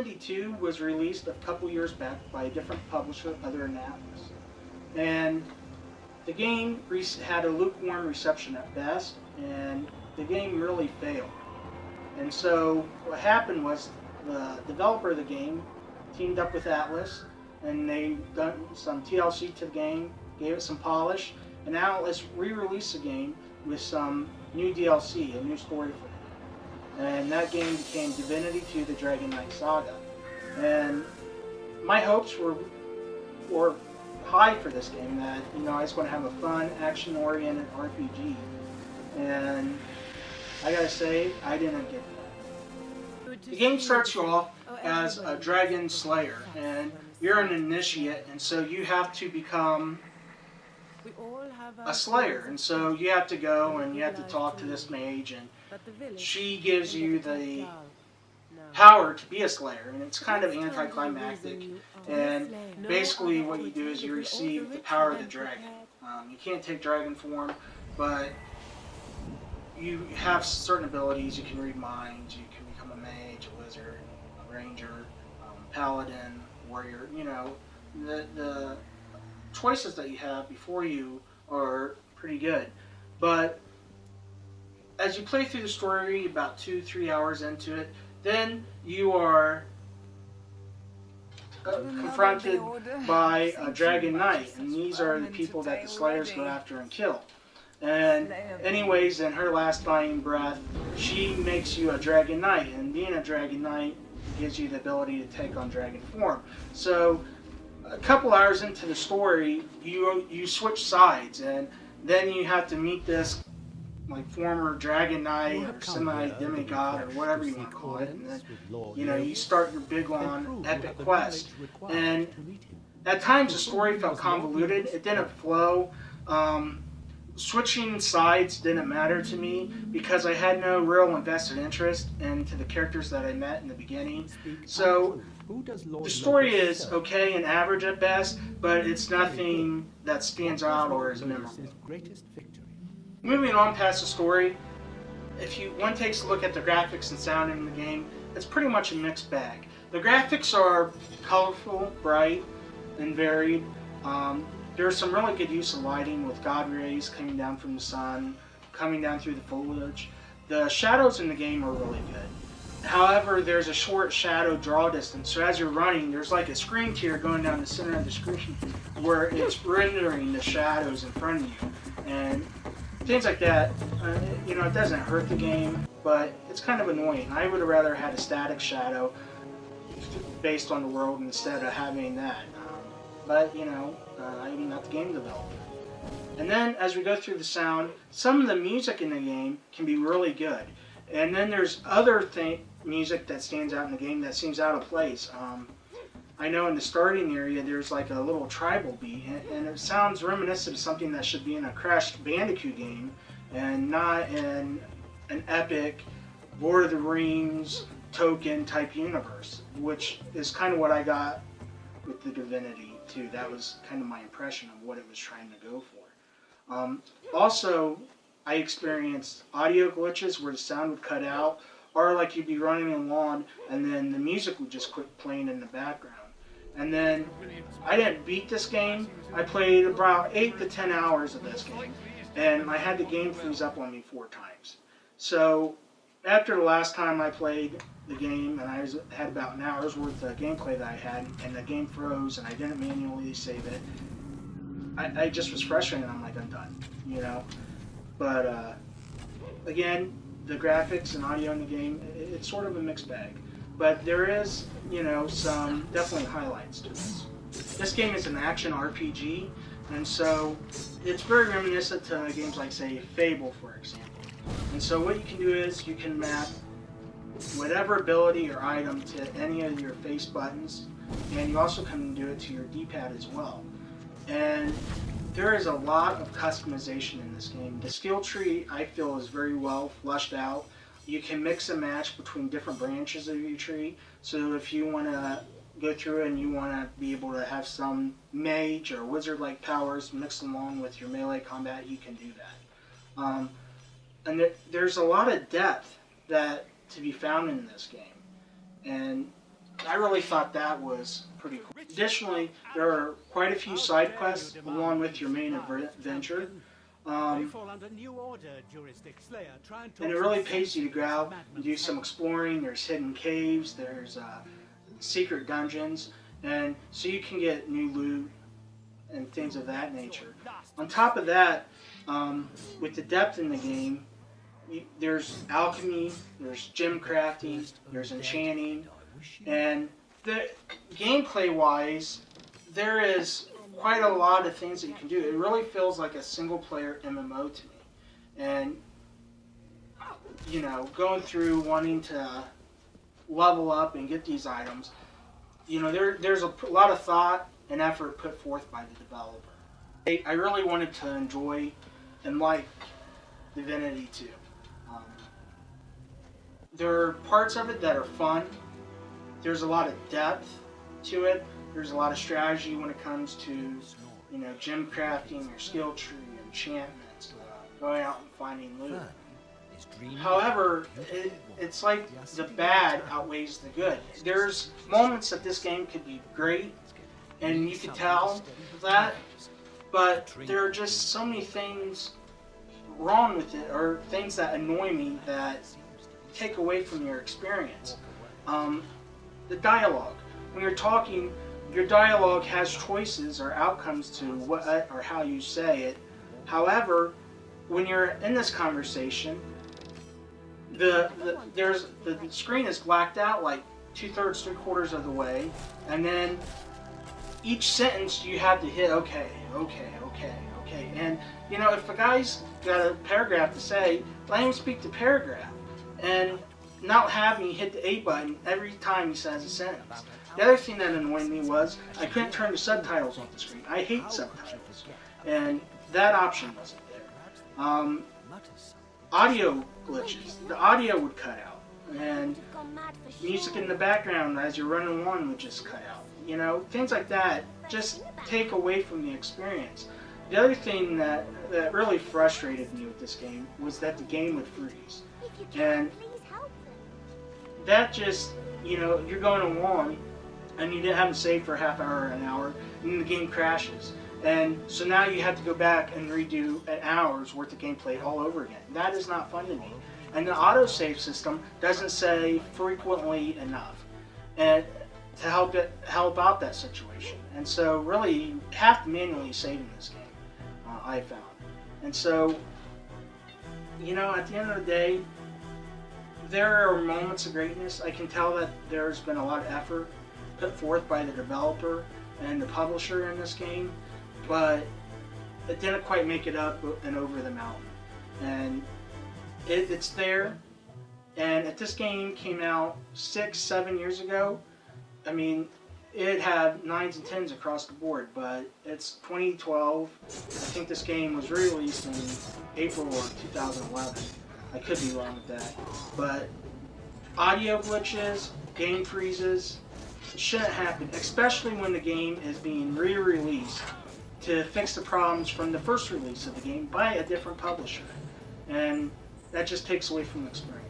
Divinity II was released a couple years back by a different publisher other than Atlas. And the game had a lukewarm reception at best, and the game really failed. And so what happened was the developer of the game teamed up with Atlas, and they done some TLC to the game, gave it some polish, and now let's re-release the game with some new DLC, a new story for it. And that game became Divinity II: The Dragon Knight Saga. And my hopes were high for this game, that I was going to have a fun, action-oriented RPG. And I gotta say, I didn't get that. The game starts you off as a dragon slayer, and you're an initiate, and so you have to become a slayer, and so you have to go and you have to talk to this mage, and she gives you the power to be a slayer, and it's kind of anticlimactic. And basically what you do is you receive the power of the dragon. You can't take dragon form, but you have certain abilities. You can read minds, you can become a mage, a wizard, a ranger, paladin, warrior. The choices that you have before you are pretty good. But as you play through the story, about 2-3 hours into it, then you are confronted by a dragon knight, and these are the people that the slayers go after and kill. And anyways, in her last dying breath, she makes you a dragon knight, and being a dragon knight gives you the ability to take on dragon form. So a couple hours into the story, you switch sides, and then you have to meet this former dragon knight or semi-demigod or whatever you want to call it, and then you start your big on epic quest. And at times the story felt convoluted. It didn't flow. Switching sides didn't matter to me because I had no real invested interest into the characters that I met in the beginning. So the story is okay and average at best, but it's nothing that stands out or is memorable. Moving on past the story, if one takes a look at the graphics and sound in the game, it's pretty much a mixed bag. The graphics are colorful, bright, and varied. There's some really good use of lighting with God rays coming down from the sun, coming down through the foliage. The shadows in the game are really good. However, there's a short shadow draw distance, so as you're running, there's like a screen tier going down the center of the screen where it's rendering the shadows in front of you. And things like that, it doesn't hurt the game, but it's kind of annoying. I would have rather had a static shadow based on the world instead of having that. But, I'm not the game developer. And then, as we go through the sound, some of the music in the game can be really good. And then there's other music that stands out in the game that seems out of place. I know in the starting area there's like a little tribal beat, and it sounds reminiscent of something that should be in a Crash Bandicoot game, and not in an epic Lord of the Rings token type universe, which is kind of what I got with the Divinity II. That was kind of my impression of what it was trying to go for. Also, I experienced audio glitches where the sound would cut out, or like you'd be running along and then the music would just quit playing in the background. And then I didn't beat this game. I played about 8 to 10 hours of this game, and I had the game freeze up on me 4 times. So after the last time I played the game, and I had about an hour's worth of gameplay that I had, and the game froze and I didn't manually save it, I just was frustrated. I'm like, I'm done, But again, the graphics and audio in the game, it's sort of a mixed bag. But there is, some definitely highlights to this. This game is an action RPG, and so it's very reminiscent to games like, say, Fable, for example. And so what you can do is you can map whatever ability or item to any of your face buttons, and you also can do it to your D-pad as well. And there is a lot of customization in this game. The skill tree, I feel, is very well fleshed out. You can mix and match between different branches of your tree. So if you want to go through and you want to be able to have some mage or wizard-like powers mixed along with your melee combat, you can do that. And there's a lot of depth to be found in this game. And I really thought that was pretty cool. Additionally, there are quite a few side quests along with your main adventure. And it really pays you to go out and do some exploring. There's hidden caves, there's secret dungeons, and so you can get new loot and things of that nature. On top of that, with the depth in the game, there's alchemy, there's gem crafting, there's enchanting, and the gameplay-wise, there is quite a lot of things that you can do. It really feels like a single-player MMO to me. And, you know, going through wanting to level up and get these items, you know, there's a lot of thought and effort put forth by the developer. I really wanted to enjoy and like Divinity II. There are parts of it that are fun. There's a lot of depth to it. There's a lot of strategy when it comes to, you know, gem crafting, your skill tree, enchantments, going out and finding loot. However, it's like the bad outweighs the good. There's moments that this game could be great, and you could tell that, but there are just so many things wrong with it, or things that annoy me that take away from your experience. The dialogue. When you're talking, your dialogue has choices or outcomes to what or how you say it. However, when you're in this conversation, the screen is blacked out like 2/3, 3/4 of the way, and then each sentence you have to hit okay, and you know, if a guy's got a paragraph to say, let him speak the paragraph, and not have me hit the A button every time he says a sentence. The other thing that annoyed me was I couldn't turn the subtitles off the screen. I hate subtitles, and that option wasn't there. Audio glitches. The audio would cut out, and music in the background as you're running along would just cut out. You know, things like that just take away from the experience. The other thing that really frustrated me with this game was that the game would freeze. And that just, you know, you're going along and you didn't have to save for a half hour or an hour, and then the game crashes. And so now you have to go back and redo an hour's worth of gameplay all over again. That is not fun to me. And the autosave system doesn't say frequently enough and to help out that situation. And so really you have to manually save in this game, I found. And so, you know, at the end of the day, there are moments of greatness. I can tell that there's been a lot of effort put forth by the developer and the publisher in this game, but it didn't quite make it up and over the mountain. And it's there, and if this game came out 6-7 years ago, I mean, it had 9s and 10s across the board, but it's 2012. I think this game was released in April of 2011. I could be wrong with that. But audio glitches, game freezes, shouldn't happen, especially when the game is being re-released to fix the problems from the first release of the game by a different publisher. And that just takes away from the experience.